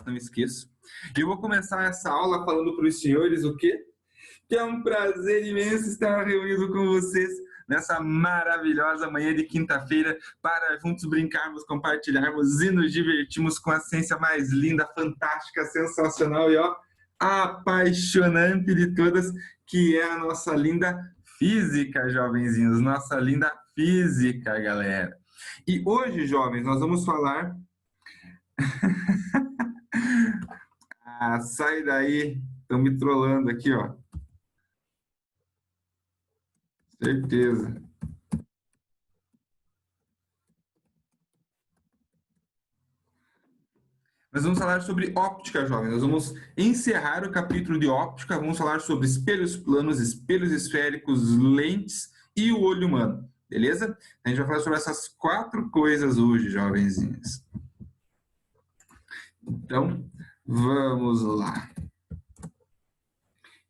não esqueço. E eu vou começar essa aula falando para os senhores o quê? Que é um prazer imenso estar reunido com vocês nessa maravilhosa manhã de quinta-feira para juntos brincarmos, compartilharmos e nos divertirmos com a ciência mais linda, fantástica, sensacional e apaixonante de todas, que é a nossa linda física, jovenzinhos, nossa linda física, galera. E hoje, jovens, nós vamos falar... sai daí, estão me trollando aqui, ó. Certeza. Nós vamos falar sobre óptica, jovens. Nós vamos encerrar o capítulo de óptica. Vamos falar sobre espelhos planos, espelhos esféricos, lentes e o olho humano. Beleza? A gente vai falar sobre essas 4 coisas hoje, jovenzinhos. Então, vamos lá.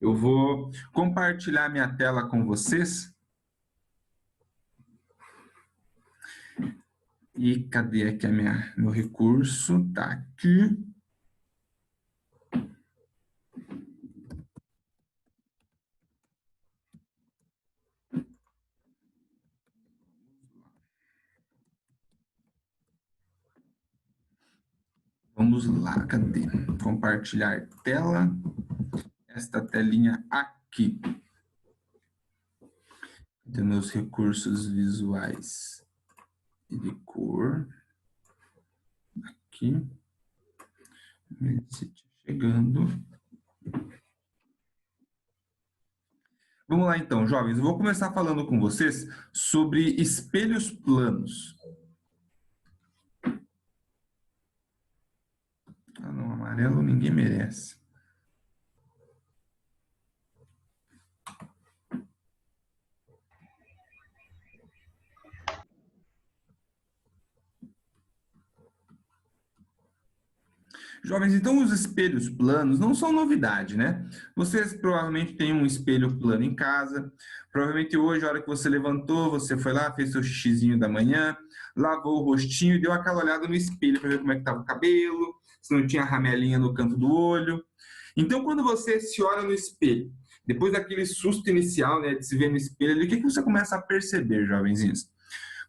Eu vou compartilhar minha tela com vocês. E cadê aqui meu recurso? Tá aqui. Vamos lá, cadê? Compartilhar tela. Esta telinha aqui. Cadê meus recursos visuais? De cor. Aqui. Chegando. Vamos lá então, jovens. Eu vou começar falando com vocês sobre espelhos planos. Ah, não, amarelo ninguém merece. Jovens, então os espelhos planos não são novidade, né? Vocês provavelmente têm um espelho plano em casa. Provavelmente hoje, a hora que você levantou, você foi lá, fez seu xixizinho da manhã, lavou o rostinho e deu aquela olhada no espelho para ver como é que estava o cabelo, se não tinha ramelinha no canto do olho. Então, quando você se olha no espelho, depois daquele susto inicial, né, de se ver no espelho, o que você começa a perceber, jovenzinhos?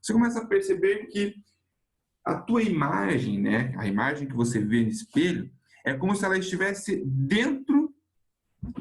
Você começa a perceber que a tua imagem, né, a imagem que você vê no espelho, é como se ela estivesse dentro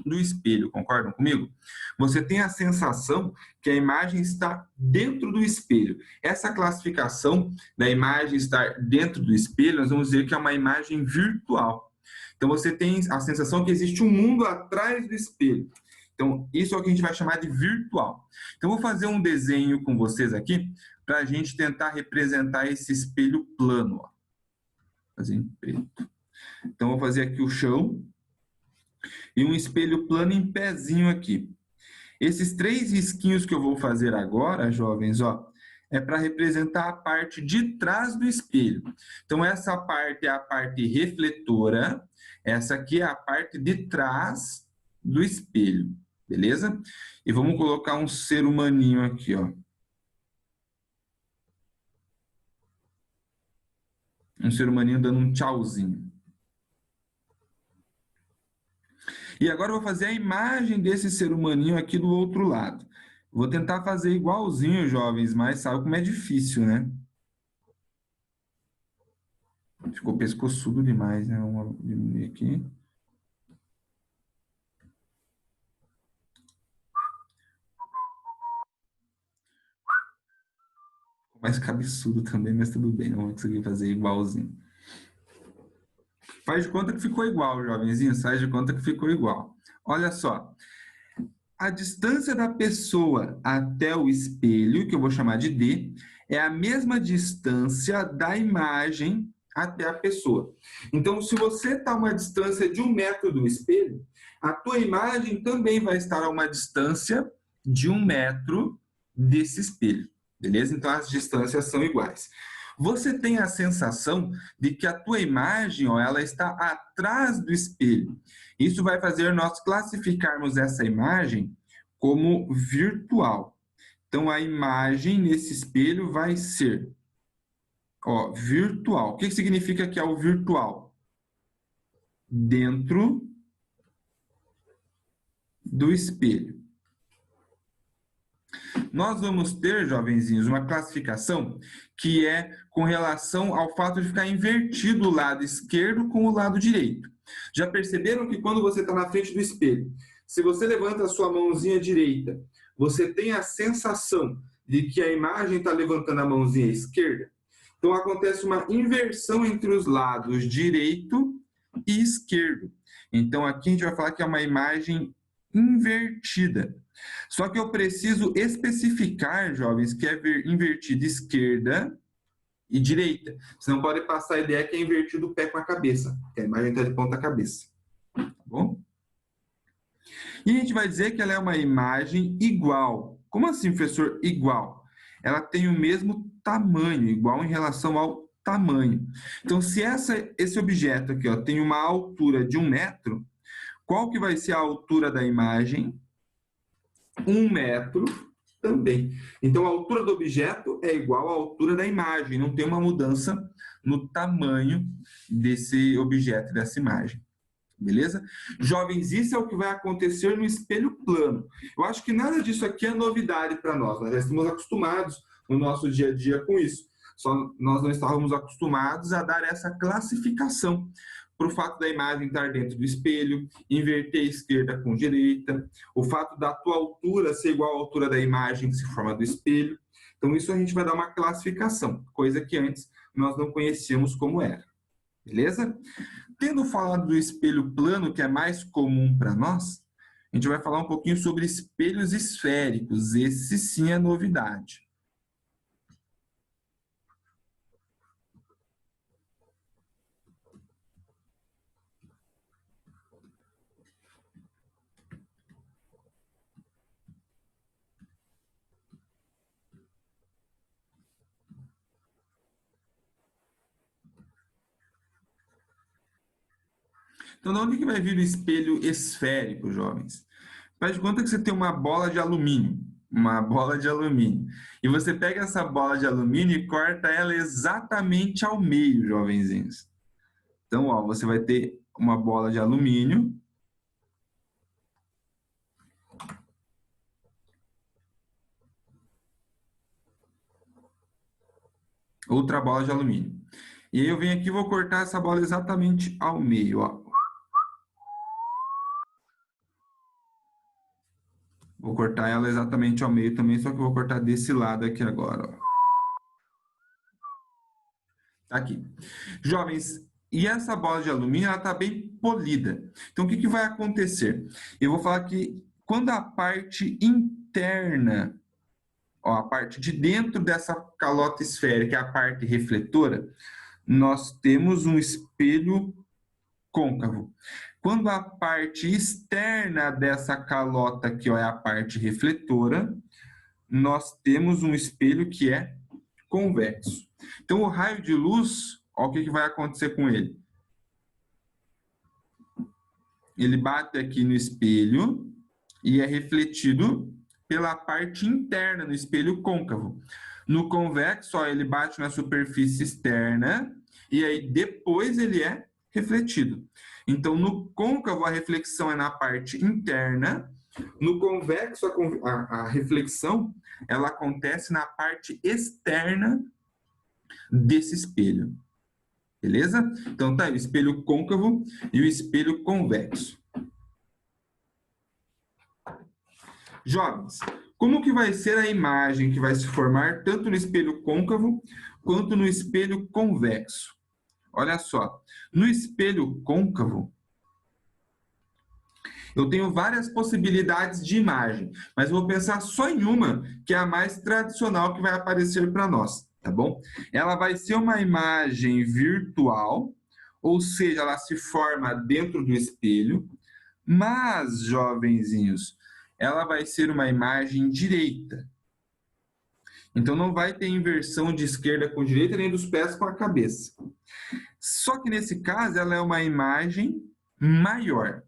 do espelho, concordam comigo? Você tem a sensação que a imagem está dentro do espelho. Essa classificação da imagem estar dentro do espelho, nós vamos dizer que é uma imagem virtual. Então você tem a sensação que existe um mundo atrás do espelho. Então isso é o que a gente vai chamar de virtual. Então eu vou fazer um desenho com vocês aqui, para a gente tentar representar esse espelho plano. Ó. Fazer em preto. Então, vou fazer aqui o chão e um espelho plano em pezinho aqui. Esses 3 risquinhos que eu vou fazer agora, jovens, ó, é para representar a parte de trás do espelho. Então, essa parte é a parte refletora, essa aqui é a parte de trás do espelho, beleza? E vamos colocar um ser humaninho aqui, ó. Um ser humaninho dando um tchauzinho. E agora eu vou fazer a imagem desse ser humaninho aqui do outro lado. Vou tentar fazer igualzinho, jovens, mas sabe como é difícil, né? Ficou pescoçudo demais, né? Vamos diminuir aqui. Ficou mais cabeçudo também, mas tudo bem. Não vou conseguir fazer igualzinho. Faz de conta que ficou igual, jovenzinho. Faz de conta que ficou igual. Olha só. A distância da pessoa até o espelho, que eu vou chamar de D, é a mesma distância da imagem até a pessoa. Então, se você está a uma distância de 1 metro do espelho, a tua imagem também vai estar a uma distância de 1 metro desse espelho. Beleza? Então, as distâncias são iguais. Você tem a sensação de que a tua imagem, ó, ela está atrás do espelho. Isso vai fazer nós classificarmos essa imagem como virtual. Então, a imagem nesse espelho vai ser, ó, virtual. O que significa que é o virtual? dentro do espelho. Nós vamos ter, jovenzinhos, uma classificação que é com relação ao fato de ficar invertido o lado esquerdo com o lado direito. Já perceberam que quando você está na frente do espelho, se você levanta a sua mãozinha direita, você tem a sensação de que a imagem está levantando a mãozinha esquerda? Então acontece uma inversão entre os lados direito e esquerdo. Então aqui a gente vai falar que é uma imagem invertida. Só que eu preciso especificar, jovens, que é invertida esquerda e direita. Senão pode passar a ideia que é invertido o pé com a cabeça, que a imagem está de ponta cabeça. Tá bom? E a gente vai dizer que ela é uma imagem igual. Como assim, professor? Igual. Ela tem o mesmo tamanho, igual em relação ao tamanho. Então, se esse objeto aqui ó, tem uma altura de 1 metro, qual que vai ser a altura da imagem? 1 metro também. Então, a altura do objeto é igual à altura da imagem, não tem uma mudança no tamanho desse objeto, dessa imagem. Beleza? Jovens, isso é o que vai acontecer no espelho plano. Eu acho que nada disso aqui é novidade para nós. Nós já estamos acostumados no nosso dia a dia com isso. Só nós não estávamos acostumados a dar essa classificação para o fato da imagem estar dentro do espelho, inverter esquerda com direita, o fato da tua altura ser igual à altura da imagem que se forma do espelho. Então, isso a gente vai dar uma classificação, coisa que antes nós não conhecíamos como era. Beleza? Tendo falado do espelho plano, que é mais comum para nós, a gente vai falar um pouquinho sobre espelhos esféricos. Esse sim é novidade. Então, de onde que vai vir o espelho esférico, jovens? Faz de conta que você tem uma bola de alumínio, e você pega essa bola de alumínio e corta ela exatamente ao meio, jovenzinhos. Então, ó, você vai ter uma bola de alumínio, outra bola de alumínio. E aí eu venho aqui e vou cortar essa bola exatamente ao meio, ó. Vou cortar ela exatamente ao meio também, só que eu vou cortar desse lado aqui agora, ó. Aqui. Jovens, e essa bola de alumínio, ela está bem polida. Então, o que vai acontecer? Eu vou falar que quando a parte interna, ó, a parte de dentro dessa calota esférica, é a parte refletora, nós temos um espelho côncavo. Quando a parte externa dessa calota aqui ó, é a parte refletora, nós temos um espelho que é convexo. Então, o raio de luz, ó, o que vai acontecer com ele? Ele bate aqui no espelho e é refletido pela parte interna, no espelho côncavo. No convexo, ó, ele bate na superfície externa e aí depois ele é refletido. Então, no côncavo, a reflexão é na parte interna. No convexo, a reflexão ela acontece na parte externa desse espelho. Beleza? Então, tá aí o espelho côncavo e o espelho convexo. Jovens, como que vai ser a imagem que vai se formar tanto no espelho côncavo quanto no espelho convexo? Olha só, no espelho côncavo, eu tenho várias possibilidades de imagem, mas eu vou pensar só em uma, que é a mais tradicional que vai aparecer para nós, tá bom? Ela vai ser uma imagem virtual, ou seja, ela se forma dentro do espelho, mas, jovenzinhos, ela vai ser uma imagem direita. Então, não vai ter inversão de esquerda com direita, nem dos pés com a cabeça. Só que, nesse caso, ela é uma imagem maior.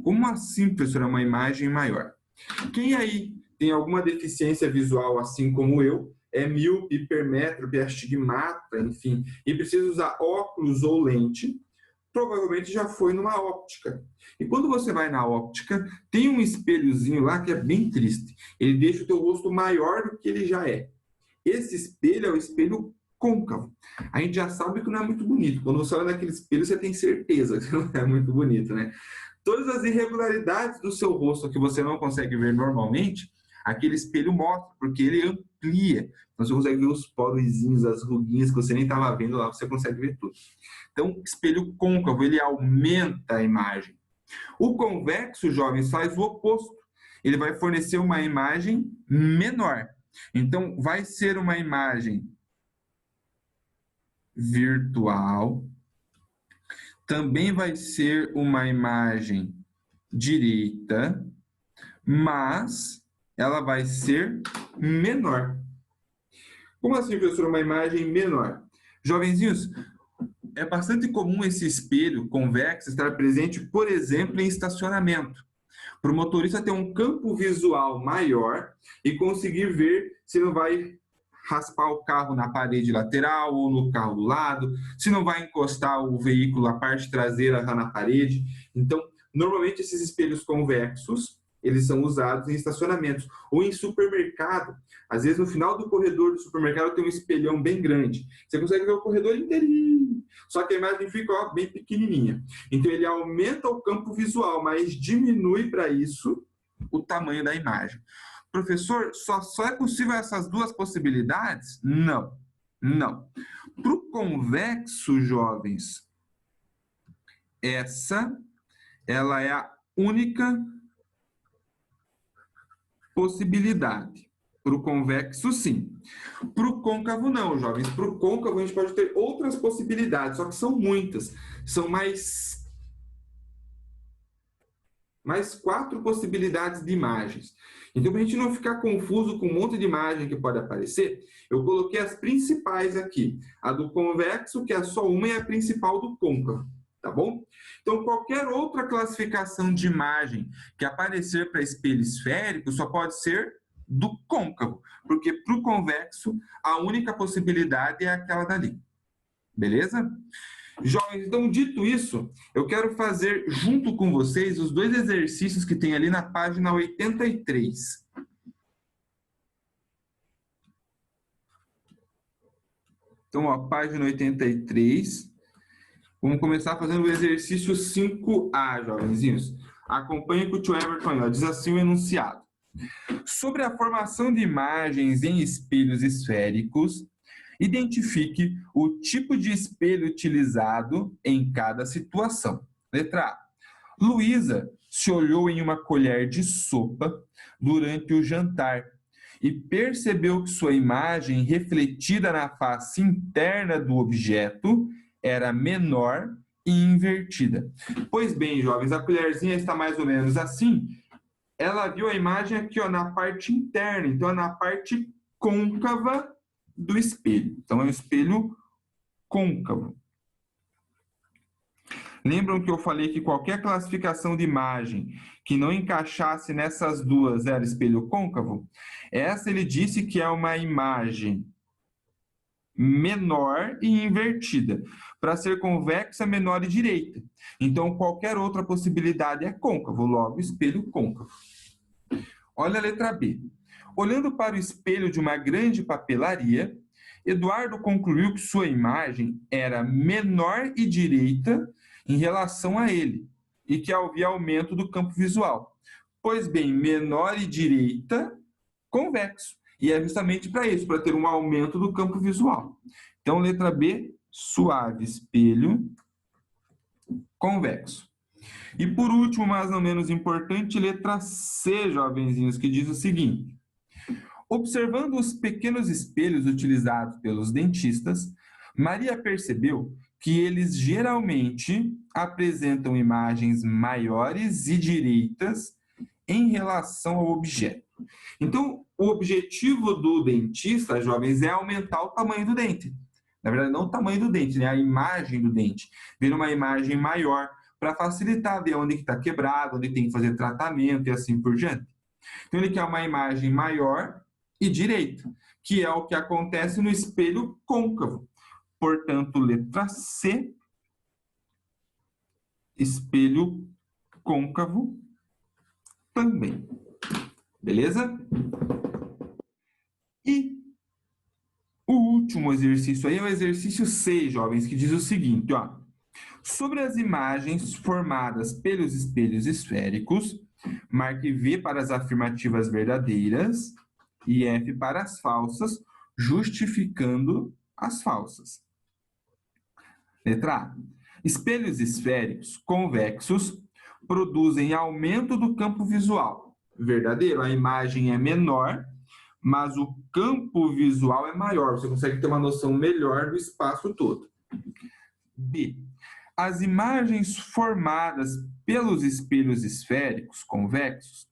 Como assim, professor, é uma imagem maior? Quem aí tem alguma deficiência visual, assim como eu, é míope, hipermétrope, astigmata, enfim, e precisa usar óculos ou lente, provavelmente já foi numa óptica. E quando você vai na óptica, tem um espelhozinho lá que é bem triste. Ele deixa o teu rosto maior do que ele já é. Esse espelho é o espelho côncavo. A gente já sabe que não é muito bonito. Quando você olha naquele espelho, você tem certeza que não é muito bonito, né? Todas as irregularidades do seu rosto que você não consegue ver normalmente, aquele espelho mostra, porque ele amplia. Então, você consegue ver os porozinhos, as ruguinhas que você nem estava vendo lá, você consegue ver tudo. Então, espelho côncavo, ele aumenta a imagem. O convexo, jovens, faz o oposto. Ele vai fornecer uma imagem menor. Então, vai ser uma imagem virtual, também vai ser uma imagem direita, mas ela vai ser menor. Como assim, professor, uma imagem menor? Jovenzinhos, é bastante comum esse espelho convexo estar presente, por exemplo, em estacionamento, para o motorista ter um campo visual maior e conseguir ver se não vai raspar o carro na parede lateral ou no carro do lado, se não vai encostar o veículo, a parte traseira na parede. Então, normalmente esses espelhos convexos, eles são usados em estacionamentos ou em supermercado. Às vezes, no final do corredor do supermercado tem um espelhão bem grande. Você consegue ver o corredor inteirinho, só que a imagem fica bem pequenininha. Então, ele aumenta o campo visual, mas diminui para isso o tamanho da imagem. Professor, só é possível essas duas possibilidades? Não, não. Para o convexo, jovens, ela é a única possibilidade. Para o convexo, sim. Para o côncavo, não, jovens. Para o côncavo, a gente pode ter outras possibilidades, só que são muitas. São mais 4 possibilidades de imagens. Então, para a gente não ficar confuso com um monte de imagem que pode aparecer, eu coloquei as principais aqui. A do convexo, que é só uma, e a principal do côncavo, tá bom? Então, qualquer outra classificação de imagem que aparecer para espelho esférico só pode ser do côncavo, porque para o convexo, a única possibilidade é aquela dali. Beleza? Jovens, então, dito isso, eu quero fazer junto com vocês os 2 exercícios que tem ali na página 83. Então, ó, página 83. Vamos começar fazendo o exercício 5A, jovenzinhos. Acompanhe com o tio Everton, ó, diz assim o enunciado. Sobre a formação de imagens em espelhos esféricos, identifique o tipo de espelho utilizado em cada situação. Letra A. Luísa se olhou em uma colher de sopa durante o jantar e percebeu que sua imagem refletida na face interna do objeto era menor e invertida. Pois bem, jovens, a colherzinha está mais ou menos assim. Ela viu a imagem aqui, ó, na parte interna, então é na parte côncava do espelho. Então, é um espelho côncavo. Lembram que eu falei que qualquer classificação de imagem que não encaixasse nessas duas era espelho côncavo? Essa ele disse que é uma imagem menor e invertida. Para ser convexa, menor e direita. Então, qualquer outra possibilidade é côncavo, logo, espelho côncavo. Olha a letra B. Olhando para o espelho de uma grande papelaria, Eduardo concluiu que sua imagem era menor e direita em relação a ele, e que havia aumento do campo visual. Pois bem, menor e direita, convexo. E é justamente para isso, para ter um aumento do campo visual. Então, letra B, suave espelho convexo. E por último, mas não menos importante, letra C, jovenzinhos, que diz o seguinte. Observando os pequenos espelhos utilizados pelos dentistas, Maria percebeu que eles geralmente apresentam imagens maiores e direitas em relação ao objeto. Então, o objetivo do dentista, jovens, é aumentar o tamanho do dente. Na verdade, não o tamanho do dente, né? A imagem do dente. Ver uma imagem maior para facilitar ver onde está quebrado, onde tem que fazer tratamento e assim por diante. Então, ele quer uma imagem maior e direita, que é o que acontece no espelho côncavo. Portanto, letra C, espelho côncavo também. Beleza? E o último exercício aí é o exercício 6, jovens, que diz o seguinte, ó. Sobre as imagens formadas pelos espelhos esféricos, marque V para as afirmativas verdadeiras e F para as falsas, justificando as falsas. Letra A. Espelhos esféricos convexos produzem aumento do campo visual. Verdadeiro, a imagem é menor, mas o campo visual é maior. Você consegue ter uma noção melhor do espaço todo. B. As imagens formadas pelos espelhos esféricos convexos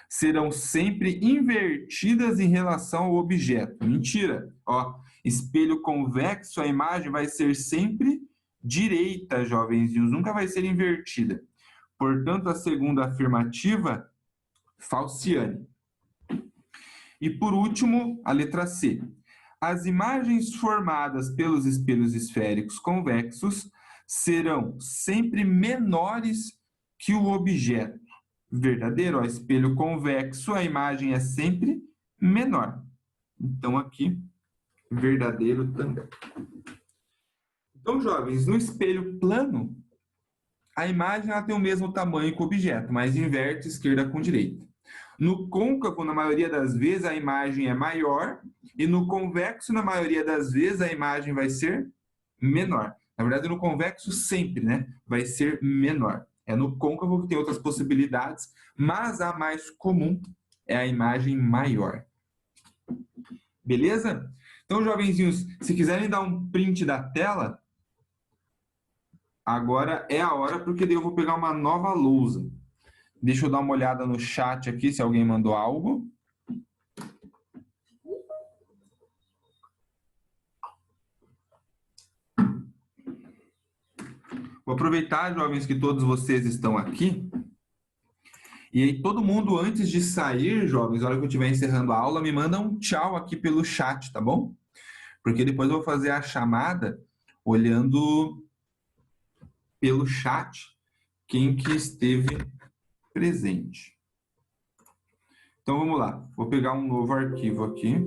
serão sempre invertidas em relação ao objeto. Mentira. Ó, espelho convexo, a imagem vai ser sempre direita, jovenzinhos, nunca vai ser invertida. Portanto, a segunda afirmativa, falciane. E por último, a letra C. As imagens formadas pelos espelhos esféricos convexos serão sempre menores que o objeto. Verdadeiro, ó, espelho convexo, a imagem é sempre menor. Então, aqui, verdadeiro também. Então, jovens, no espelho plano, a imagem ela tem o mesmo tamanho que o objeto, mas inverte esquerda com direita. No côncavo, na maioria das vezes, a imagem é maior, e no convexo, na maioria das vezes, a imagem vai ser menor. Na verdade, no convexo sempre, né, vai ser menor. É no côncavo que tem outras possibilidades, mas a mais comum é a imagem maior. Beleza? Então, jovenzinhos, se quiserem dar um print da tela, agora é a hora, porque daí eu vou pegar uma nova lousa. Deixa eu dar uma olhada no chat aqui, se alguém mandou algo. Vou aproveitar, jovens, que todos vocês estão aqui. E aí, todo mundo, antes de sair, jovens, na hora que eu estiver encerrando a aula, me manda um tchau aqui pelo chat, tá bom? Porque depois eu vou fazer a chamada olhando pelo chat quem que esteve presente. Então, vamos lá. Vou pegar um novo arquivo aqui.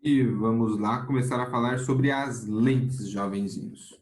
E vamos lá começar a falar sobre as lentes, jovenzinhos.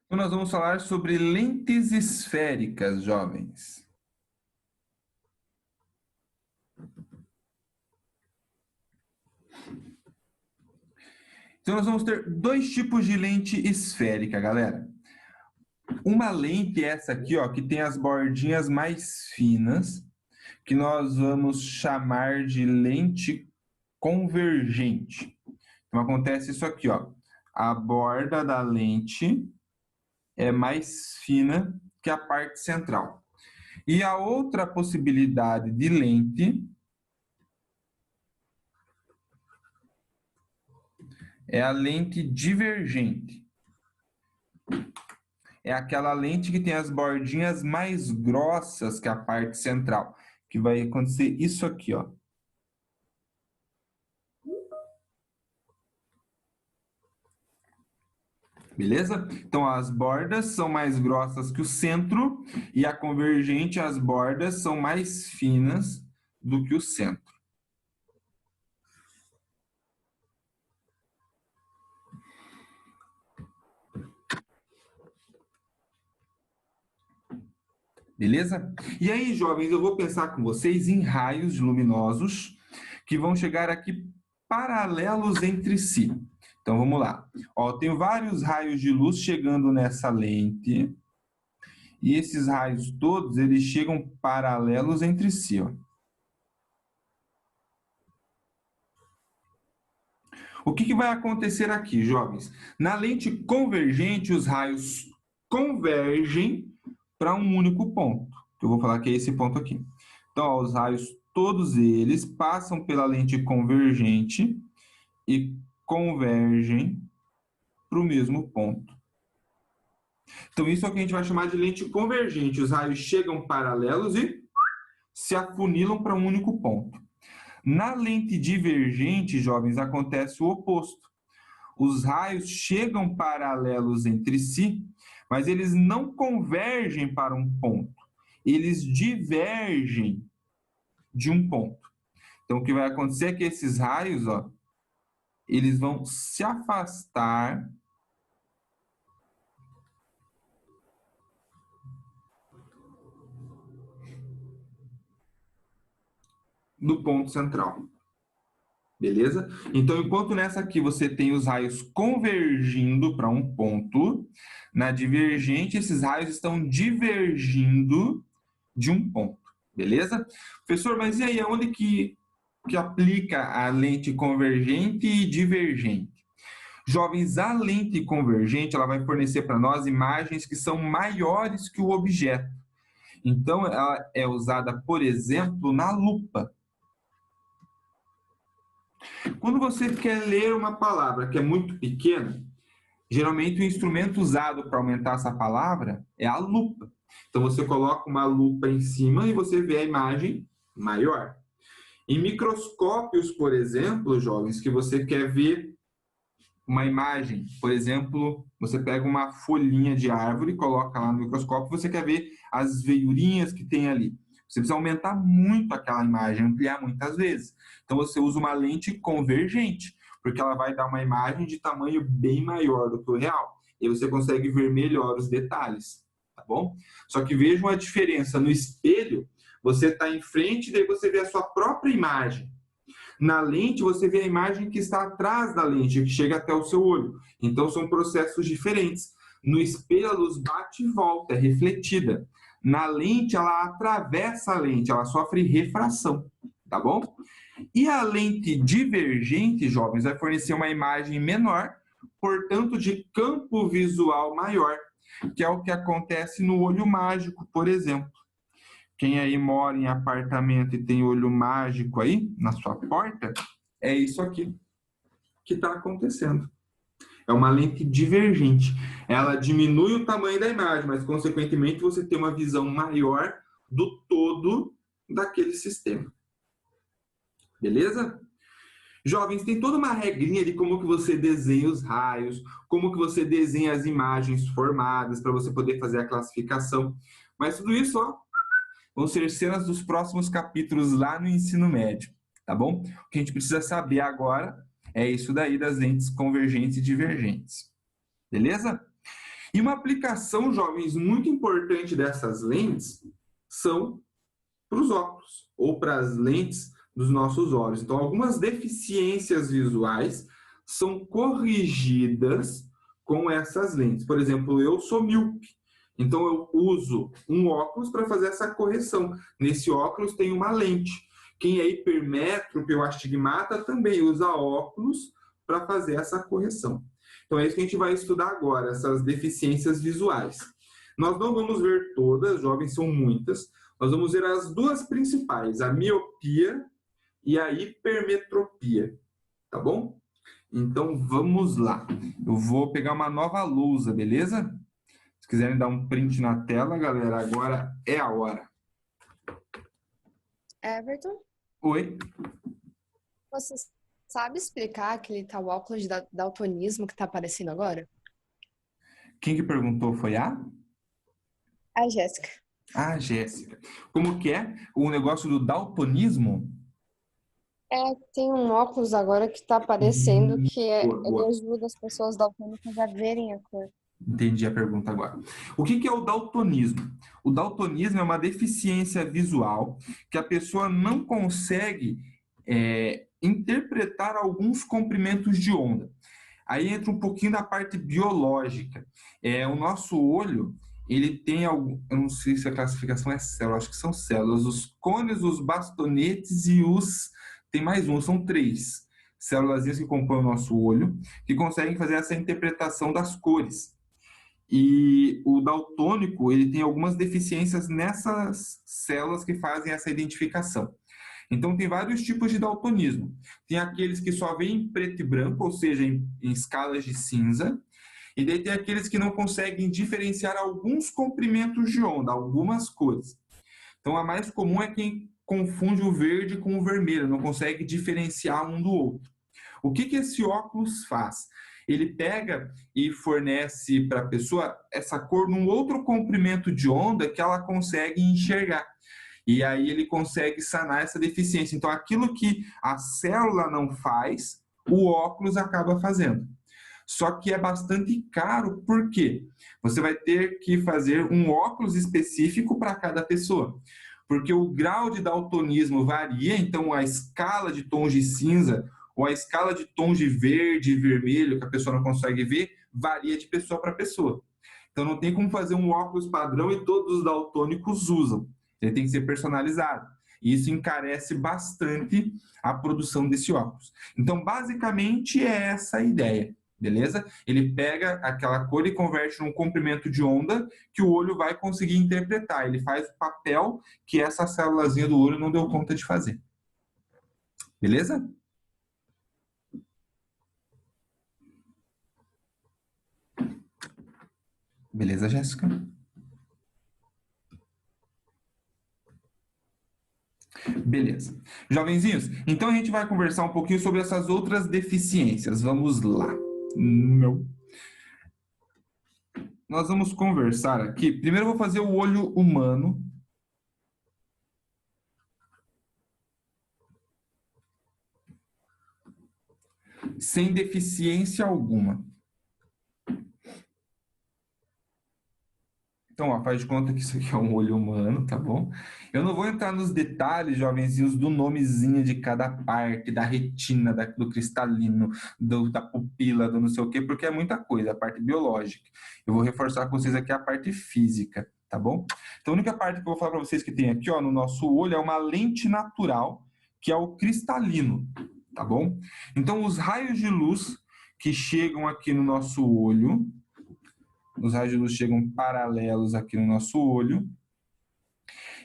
Então, nós vamos falar sobre lentes esféricas, jovens. Então, nós vamos ter dois tipos de lente esférica, galera. Uma lente, essa aqui, ó, que tem as bordinhas mais finas, que nós vamos chamar de lente convergente. Então, acontece isso aqui, ó. A borda da lente é mais fina que a parte central. E a outra possibilidade de lente é a lente divergente. É aquela lente que tem as bordinhas mais grossas que a parte central, que vai acontecer isso aqui, ó. Beleza? Então, as bordas são mais grossas que o centro e a convergente, as bordas são mais finas do que o centro. Beleza? E aí, jovens, eu vou pensar com vocês em raios luminosos que vão chegar aqui paralelos entre si. Então, vamos lá. Ó, eu tenho vários raios de luz chegando nessa lente. E esses raios todos, eles chegam paralelos entre si, ó. O que vai acontecer aqui, jovens? Na lente convergente, os raios convergem para um único ponto. Eu vou falar que é esse ponto aqui. Então, ó, os raios, todos eles passam pela lente convergente e convergem para o mesmo ponto. Então, isso é o que a gente vai chamar de lente convergente. Os raios chegam paralelos e se afunilam para um único ponto. Na lente divergente, jovens, acontece o oposto. Os raios chegam paralelos entre si, mas eles não convergem para um ponto. Eles divergem de um ponto. Então, o que vai acontecer é que esses raios, ó, eles vão se afastar do ponto central. Beleza? Então, enquanto nessa aqui você tem os raios convergindo para um ponto, na divergente esses raios estão divergindo de um ponto. Beleza? Professor, mas e aí, aonde que aplica a lente convergente e divergente? Jovens, a lente convergente ela vai fornecer para nós imagens que são maiores que o objeto. Então, ela é usada, por exemplo, na lupa. Quando você quer ler uma palavra que é muito pequena, geralmente o instrumento usado para aumentar essa palavra é a lupa. Então, você coloca uma lupa em cima e você vê a imagem maior. Em microscópios, por exemplo, jovens, que você quer ver uma imagem, por exemplo, você pega uma folhinha de árvore, coloca lá no microscópio, você quer ver as veiurinhas que tem ali. Você precisa aumentar muito aquela imagem, ampliar muitas vezes. Então, você usa uma lente convergente, porque ela vai dar uma imagem de tamanho bem maior do que o real. E você consegue ver melhor os detalhes, tá bom? Só que vejam a diferença. No espelho, você está em frente e daí você vê a sua própria imagem. Na lente, você vê a imagem que está atrás da lente, que chega até o seu olho. Então, são processos diferentes. No espelho, a luz bate e volta, é refletida. Na lente, ela atravessa a lente, ela sofre refração, tá bom? E a lente divergente, jovens, vai fornecer uma imagem menor, portanto, de campo visual maior, que é o que acontece no olho mágico, por exemplo. Quem aí mora em apartamento e tem olho mágico aí na sua porta, é isso aqui que está acontecendo. É uma lente divergente. Ela diminui o tamanho da imagem, mas, consequentemente, você tem uma visão maior do todo daquele sistema. Beleza? Jovens, tem toda uma regrinha de como que você desenha os raios, como que você desenha as imagens formadas para você poder fazer a classificação. Mas tudo isso, ó, vão ser cenas dos próximos capítulos lá no ensino médio, tá bom? O que a gente precisa saber agora é isso daí das lentes convergentes e divergentes. Beleza? E uma aplicação, jovens, muito importante dessas lentes são para os óculos, ou para as lentes dos nossos olhos. Então, algumas deficiências visuais são corrigidas com essas lentes. Por exemplo, eu sou míope. Então, eu uso um óculos para fazer essa correção. Nesse óculos tem uma lente. Quem é hipermétrope ou astigmata também usa óculos para fazer essa correção. Então, é isso que a gente vai estudar agora, essas deficiências visuais. Nós não vamos ver todas, jovens, são muitas. Nós vamos ver as duas principais, a miopia e a hipermetropia, tá bom? Então, vamos lá. Eu vou pegar uma nova lousa, beleza? Se quiserem dar um print na tela, galera, agora é a hora. Everton, Oi? você sabe explicar aquele tal óculos de daltonismo que está aparecendo agora? Quem que perguntou foi a? A Jéssica. Ah, Jéssica. Como que é o negócio do daltonismo? Tem um óculos agora que está aparecendo que Boa, ele boa. ajuda as pessoas daltônicas a verem a cor. Entendi a pergunta agora. O que é o daltonismo? O daltonismo é uma deficiência visual que a pessoa não consegue interpretar alguns comprimentos de onda. Aí entra um pouquinho da parte biológica. O nosso olho, ele tem algum, eu não sei se a classificação é célula, acho que são células, os côneos, os bastonetes e tem mais um, são 3. célulazinhas que compõem o nosso olho, que conseguem fazer essa interpretação das cores. E o daltônico, ele tem algumas deficiências nessas células que fazem essa identificação. Então, tem vários tipos de daltonismo. Tem aqueles que só veem em preto e branco, ou seja, em escalas de cinza. E daí tem aqueles que não conseguem diferenciar alguns comprimentos de onda, algumas cores. Então, a mais comum é quem confunde o verde com o vermelho, não consegue diferenciar um do outro. O que esse óculos faz? Ele pega e fornece para a pessoa essa cor num outro comprimento de onda que ela consegue enxergar. E aí ele consegue sanar essa deficiência. Então, aquilo que a célula não faz, o óculos acaba fazendo. Só que é bastante caro, por quê? Você vai ter que fazer um óculos específico para cada pessoa. Porque o grau de daltonismo varia, então a escala de tons de cinza ou a escala de tons de verde e vermelho que a pessoa não consegue ver, varia de pessoa para pessoa. Então não tem como fazer um óculos padrão e todos os daltônicos usam. Ele tem que ser personalizado. E isso encarece bastante a produção desse óculos. Então, basicamente, é essa a ideia, beleza? Ele pega aquela cor e converte num comprimento de onda que o olho vai conseguir interpretar. Ele faz o papel que essa célulazinha do olho não deu conta de fazer. Beleza? Beleza, Jéssica? Beleza. Jovenzinhos, então a gente vai conversar um pouquinho sobre essas outras deficiências. Vamos lá. Não. Nós vamos conversar aqui. Primeiro eu vou fazer o olho humano. Sem deficiência alguma. Então, ó, faz de conta que isso aqui é um olho humano, tá bom? Eu não vou entrar nos detalhes, jovenzinhos, do nomezinho de cada parte, da retina, do cristalino, da pupila, do não sei o quê, porque é muita coisa, a parte biológica. Eu vou reforçar com vocês aqui a parte física, tá bom? Então, a única parte que eu vou falar para vocês que tem aqui, ó, no nosso olho é uma lente natural, que é o cristalino, tá bom? Então, os raios de luz que chegam aqui no nosso olho, os raios de luz chegam paralelos aqui no nosso olho,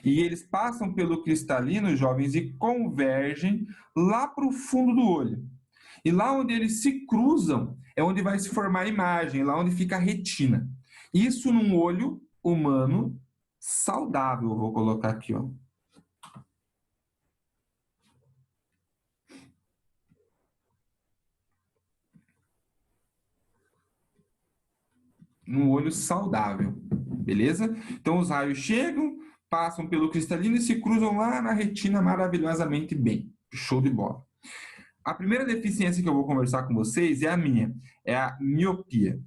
e eles passam pelo cristalino, jovens, e convergem lá para o fundo do olho. E lá onde eles se cruzam é onde vai se formar a imagem, lá onde fica a retina. Isso num olho humano saudável, eu vou colocar aqui, ó. Num olho saudável, beleza? Então os raios chegam, passam pelo cristalino e se cruzam lá na retina maravilhosamente bem. Show de bola. A primeira deficiência que eu vou conversar com vocês é a minha, é a miopia.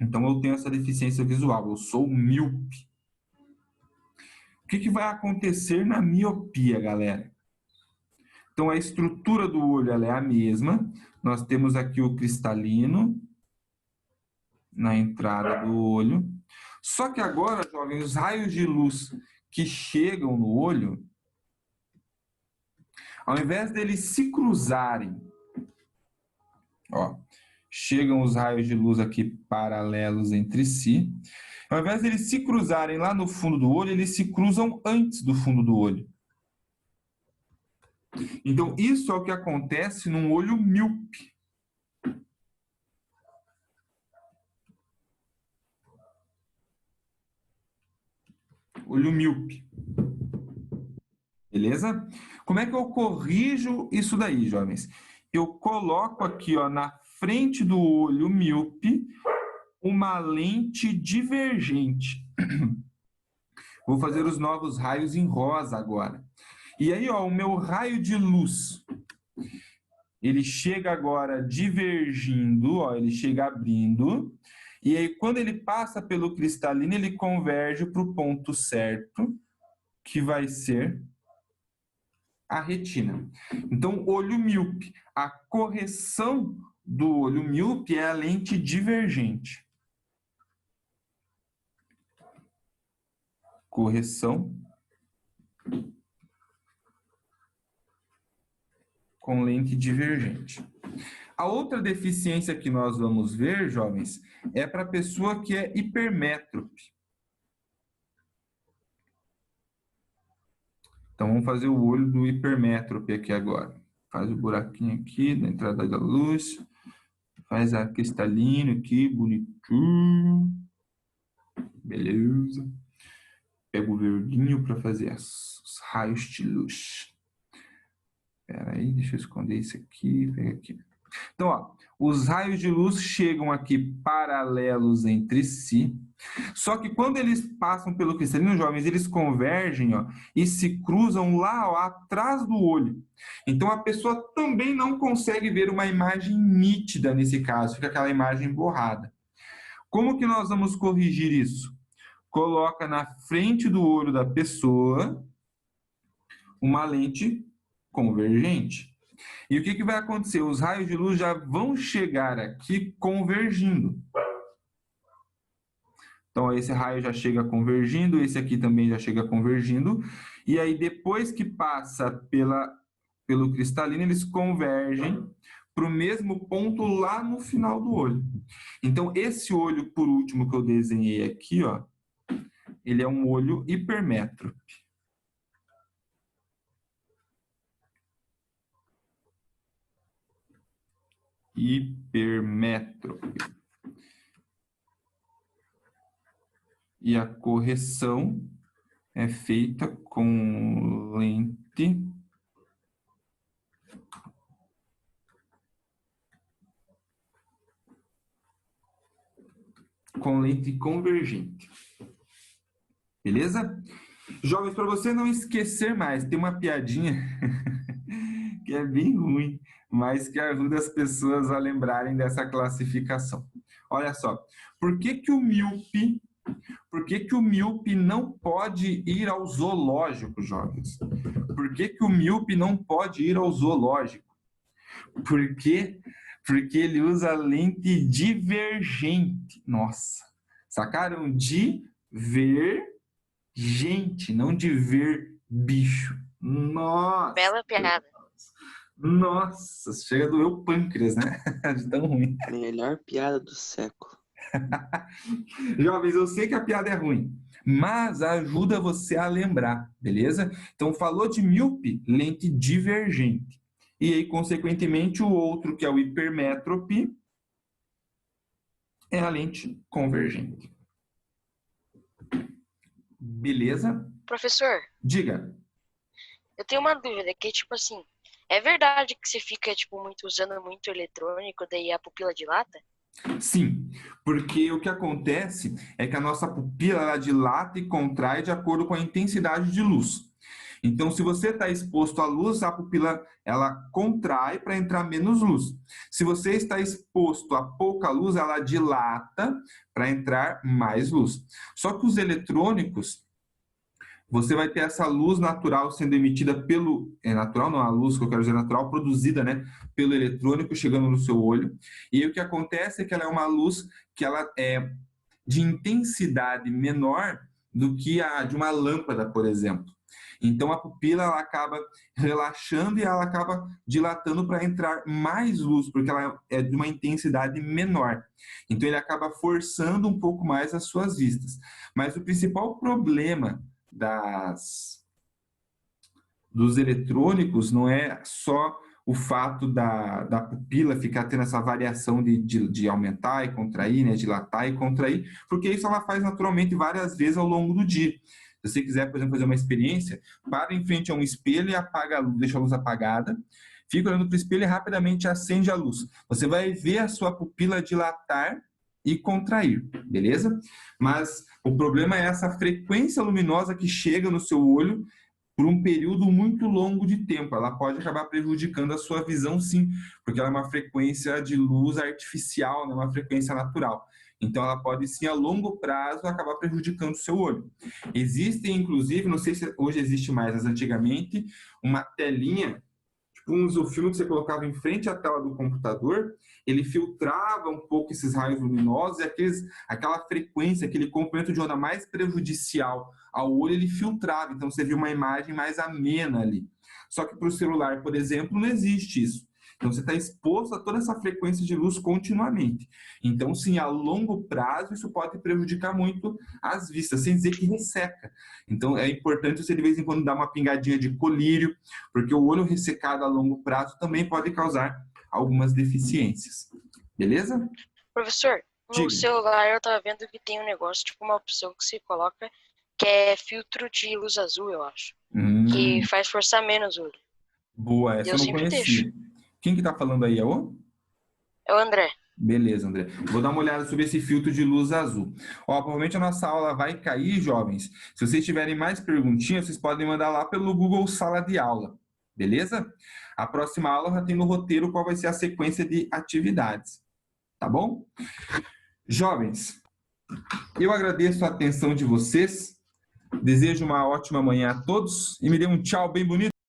Então eu tenho essa deficiência visual, eu sou míope. O que vai acontecer na miopia, galera? Então a estrutura do olho ela é a mesma. Nós temos aqui o cristalino na entrada do olho. Só que agora, jovens, os raios de luz que chegam no olho, ao invés deles se cruzarem, ó, chegam os raios de luz aqui paralelos entre si. Ao invés deles se cruzarem lá no fundo do olho, eles se cruzam antes do fundo do olho. Então, isso é o que acontece num olho míope. Olho míope. Beleza? Como é que eu corrijo isso daí, jovens? Eu coloco aqui, ó, na frente do olho míope uma lente divergente. Vou fazer os novos raios em rosa agora. E aí, ó, o meu raio de luz, ele chega agora divergindo, ó, ele chega abrindo. E aí, quando ele passa pelo cristalino, ele converge para o ponto certo, que vai ser a retina. Então, olho míope. A correção do olho míope é a lente divergente. Correção com lente divergente. A outra deficiência que nós vamos ver, jovens, é para a pessoa que é hipermétrope. Então, vamos fazer o olho do hipermétrope aqui agora. Faz o buraquinho aqui na entrada da luz. Faz a cristalino aqui, bonitinho. Beleza. Pega o verdinho para fazer os raios de luz. Espera aí, deixa eu esconder isso aqui. Pega aqui. Então, ó, os raios de luz chegam aqui paralelos entre si. Só que quando eles passam pelo cristalino, jovens, eles convergem, ó, e se cruzam lá, ó, atrás do olho. Então a pessoa também não consegue ver uma imagem nítida nesse caso, fica aquela imagem borrada. Como que nós vamos corrigir isso? Coloca na frente do olho da pessoa uma lente convergente. E o que vai acontecer? Os raios de luz já vão chegar aqui convergindo. Então, esse raio já chega convergindo, esse aqui também já chega convergindo. E aí, depois que passa pelo cristalino, eles convergem para o mesmo ponto lá no final do olho. Então, esse olho, por último, que eu desenhei aqui, ó, ele é um olho hipermétrope. Hipermétrope. E a correção é feita com lente convergente. Beleza? Jovens, para você não esquecer mais, tem uma piadinha que é bem ruim, mas que ajuda as pessoas a lembrarem dessa classificação. Olha só, por que que o míope não pode ir ao zoológico, jovens? Por que que o míope não pode ir ao zoológico? Porque ele usa lente divergente. Nossa, sacaram? Divergente, não de ver bicho. Nossa. Bela piada. Nossa, chega a doer o pâncreas, né? De tão ruim. Melhor piada do século. Jovens, eu sei que a piada é ruim, mas ajuda você a lembrar, beleza? Então, falou de míope, lente divergente. E aí, consequentemente, o outro, que é o hipermétrope, é a lente convergente. Beleza? Professor, Diga. eu tenho uma dúvida, que tipo assim, é verdade que você fica usando muito eletrônico, daí a pupila dilata? Sim, porque o que acontece é que a nossa pupila ela dilata e contrai de acordo com a intensidade de luz. Então, se você está exposto à luz, a pupila ela contrai para entrar menos luz. Se você está exposto a pouca luz, ela dilata para entrar mais luz. Só que os eletrônicos, você vai ter essa luz natural sendo emitida pelo... É natural não, a luz que eu quero dizer natural, produzida, né, pelo eletrônico chegando no seu olho. E aí o que acontece é que ela é uma luz que ela é de intensidade menor do que a de uma lâmpada, por exemplo. Então a pupila ela acaba relaxando e ela acaba dilatando para entrar mais luz, porque ela é de uma intensidade menor. Então ele acaba forçando um pouco mais as suas vistas. Mas o principal problema dos eletrônicos não é só o fato da pupila ficar tendo essa variação de aumentar e contrair, né, dilatar e contrair, porque isso ela faz naturalmente várias vezes ao longo do dia. Se você quiser, por exemplo, fazer uma experiência, para em frente a um espelho e apaga a luz, deixa a luz apagada, fica olhando para o espelho e rapidamente acende a luz. Você vai ver a sua pupila dilatar e contrair, beleza? Mas o problema é essa frequência luminosa que chega no seu olho por um período muito longo de tempo. Ela pode acabar prejudicando a sua visão, sim, porque ela é uma frequência de luz artificial, não é uma frequência natural. Então, ela pode, sim, a longo prazo, acabar prejudicando o seu olho. Existem, inclusive, não sei se hoje existe mais, mas antigamente, uma telinha, tipo um isofilme que você colocava em frente à tela do computador, ele filtrava um pouco esses raios luminosos e aquela frequência, aquele comprimento de onda mais prejudicial ao olho, ele filtrava. Então, você viu uma imagem mais amena ali. Só que para o celular, por exemplo, não existe isso. Então, você está exposto a toda essa frequência de luz continuamente. Então, sim, a longo prazo, isso pode prejudicar muito as vistas, sem dizer que resseca. Então, é importante você, de vez em quando, dar uma pingadinha de colírio, porque o olho ressecado a longo prazo também pode causar algumas deficiências. Beleza? Professor, no Diga. celular eu tava vendo que tem um negócio, tipo uma opção que você coloca, que é filtro de luz azul, eu acho. Que faz forçar menos o olho. Boa, essa Eu eu não sempre conhecia. Quem que tá falando aí? É o? É o André. Beleza, André. Vou dar uma olhada sobre esse filtro de luz azul. Ó, provavelmente a nossa aula vai cair, jovens. Se vocês tiverem mais perguntinhas, vocês podem mandar lá pelo Google Sala de Aula. Beleza? A próxima aula já tem no roteiro qual vai ser a sequência de atividades. Tá bom? Jovens, eu agradeço a atenção de vocês. Desejo uma ótima manhã a todos e me dê um tchau bem bonito.